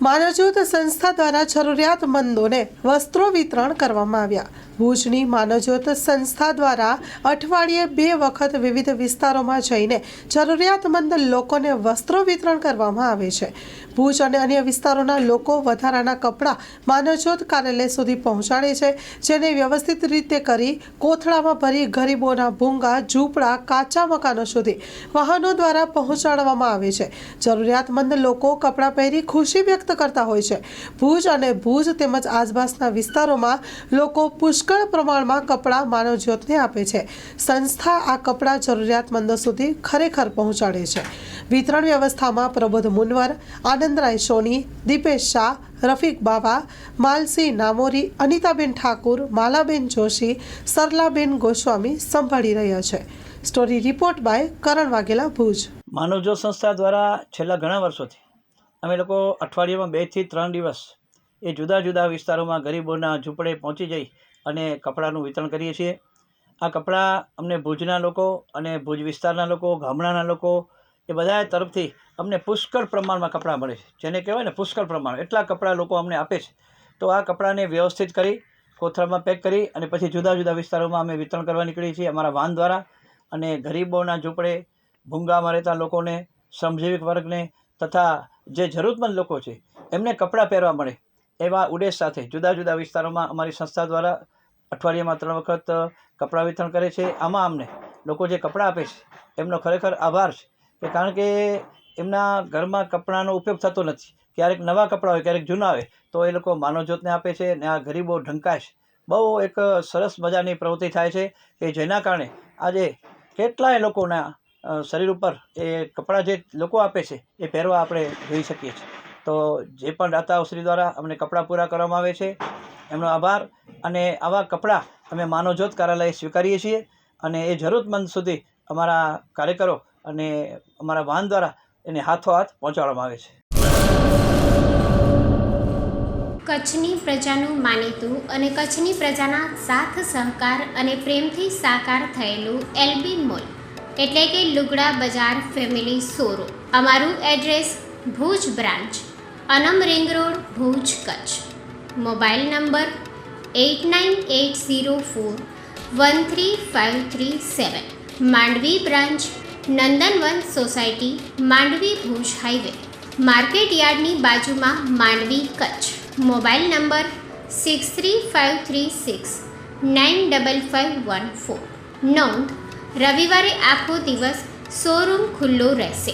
માનવજ્યોત સંસ્થા દ્વારા જરૂરિયાતમંદોને વસ્ત્રો વિતરણ કરવામાં આવ્યા। ભુજની માનવજ્યોત સંસ્થા દ્વારા અઠવાડિયે 2 વખત વિવિધ વિસ્તારોમાં જઈને જરૂરિયાતમંદ લોકોને વસ્ત્રો વિતરણ કરવામાં આવે છે। ભુજ અને અન્ય વિસ્તારોના લોકો વધારાના કપડાં માનવજ્યોત કાર્યાલય સુધી પહોંચાડે છે, જેને વ્યવસ્થિત રીતે કરી કોથળામાં ભરી ગરીબોના ભૂંગા, ઝૂંપડા, કાચા મકાનો સુધી વાહનો દ્વારા પહોંચાડવામાં આવે છે। જરૂરિયાતમંદ લોકો કપડાં પહેરી ખુશી વ્યક્ત કરતા હોય છે। ભુજ અને ભુજ તેમજ આસપાસના વિસ્તારોમાં લોકો પુષ્કળ પ્રમાણમાં કપડાં માનવજ્યોતને આપે છે। સંસ્થા આ કપડાં જરૂરિયાતમંદો સુધી ખરેખર પહોંચાડે છે। વિતરણ વ્યવસ્થામાં પ્રબોધ મુનવર, આનંદરાય સોની, દીપેશ શાહ, રફીક બાવા, માલસી નામોરી, અનિતાબેન ઠાકુર, માલાબેન જોશી, સરલાબેન ગોસ્વામી સંભાળી રહ્યા છે। સ્ટોરી રિપોર્ટ બાય કરણ વાઘેલા, ભુજ। માનવજ્યોત સંસ્થા દ્વારા છેલ્લા ઘણા વર્ષોથી અમે લોકો અઠવાડિયામાં 2 થી 3 દિવસ એ જુદા જુદા વિસ્તારોમાં ગરીબોના ઝૂંપડે પહોંચી જઈ અને કપડાનું વિતરણ કરીએ છીએ। આ કપડાં અમને ભુજના લોકો અને ભુજ વિસ્તારના લોકો, ગામડાના લોકો એ બધા તરફથી અમને પુષ્કળ પ્રમાણમાં કપડાં મળે છે, જેને કહેવાય ને પુષ્કળ પ્રમાણ, એટલા કપડાં લોકો અમને આપે છે। તો આ કપડાને વ્યવસ્થિત કરી કોથળામાં પેક કરી અને પછી જુદા જુદા વિસ્તારોમાં અમે વિતરણ કરવા નીકળીએ છીએ અમારા વાહન દ્વારા। અને ગરીબોના ઝૂંપડે, ભૂંગામાં રહેતા લોકોને, શ્રમજીવી વર્ગને તથા જે જરૂરતમંદ લોકો છે એમને કપડાં પહેરવા મળે એવા ઉદ્દેશ સાથે જુદા જુદા વિસ્તારોમાં અમારી સંસ્થા દ્વારા અઠવાડિયામાં 3 વખત કપડાં વિતરણ કરે છે। આમાં અમને લોકો જે કપડાં આપે છે એમનો ખરેખર આભાર છે, કે કારણ કે એમના ઘરમાં કપડાંનો ઉપયોગ થતો નથી, ક્યારેક નવા કપડાં હોય, ક્યારેક જૂના હોય, તો એ લોકો માનવજ્યોતને આપે છે અને આ ગરીબો ઢંકાય છે। બહુ એક સરસ મજાની પ્રવૃત્તિ થાય છે કે જેના કારણે આજે કેટલાય લોકોના શરીર ઉપર એ કપડાં જે લોકો આપે છે એ પહેરવા આપણે જોઈ શકીએ છીએ। તો જે પણ દાતાશ્રી દ્વારા અમને કપડાં પૂરા કરવામાં આવે છે એમનો આભાર। અને આવા કપડાં અમે માનવજ્યોત કાર્યાલય સ્વીકારીએ છીએ અને એ જરૂરતમંદ સુધી અમારા કાર્યકરો અને અમારા વાહન દ્વારા એને હાથોહાથ પહોંચાડવામાં આવે છે। કચ્છની પ્રજાનું માનીતું અને કચ્છની પ્રજાના સાથ સહકાર અને પ્રેમથી સાકાર થયેલું એલબી મોલ એટલે કે લુગડા બજાર ફેમિલી શોરૂમ। અમારું એડ્રેસ ભુજ બ્રાન્ચ, અનમ ring road, Bhuj, Kutch. Mobile number 8980413537। Mandvi branch, Nandanvan society, Mandvi, Bhuj highway, market યાર્ડની બાજુમાં, માંડવી, કચ્છ। Mobile number 6353695514। નોંધ: રવિવારે આખો દિવસ શોરૂમ ખુલ્લો રહેશે।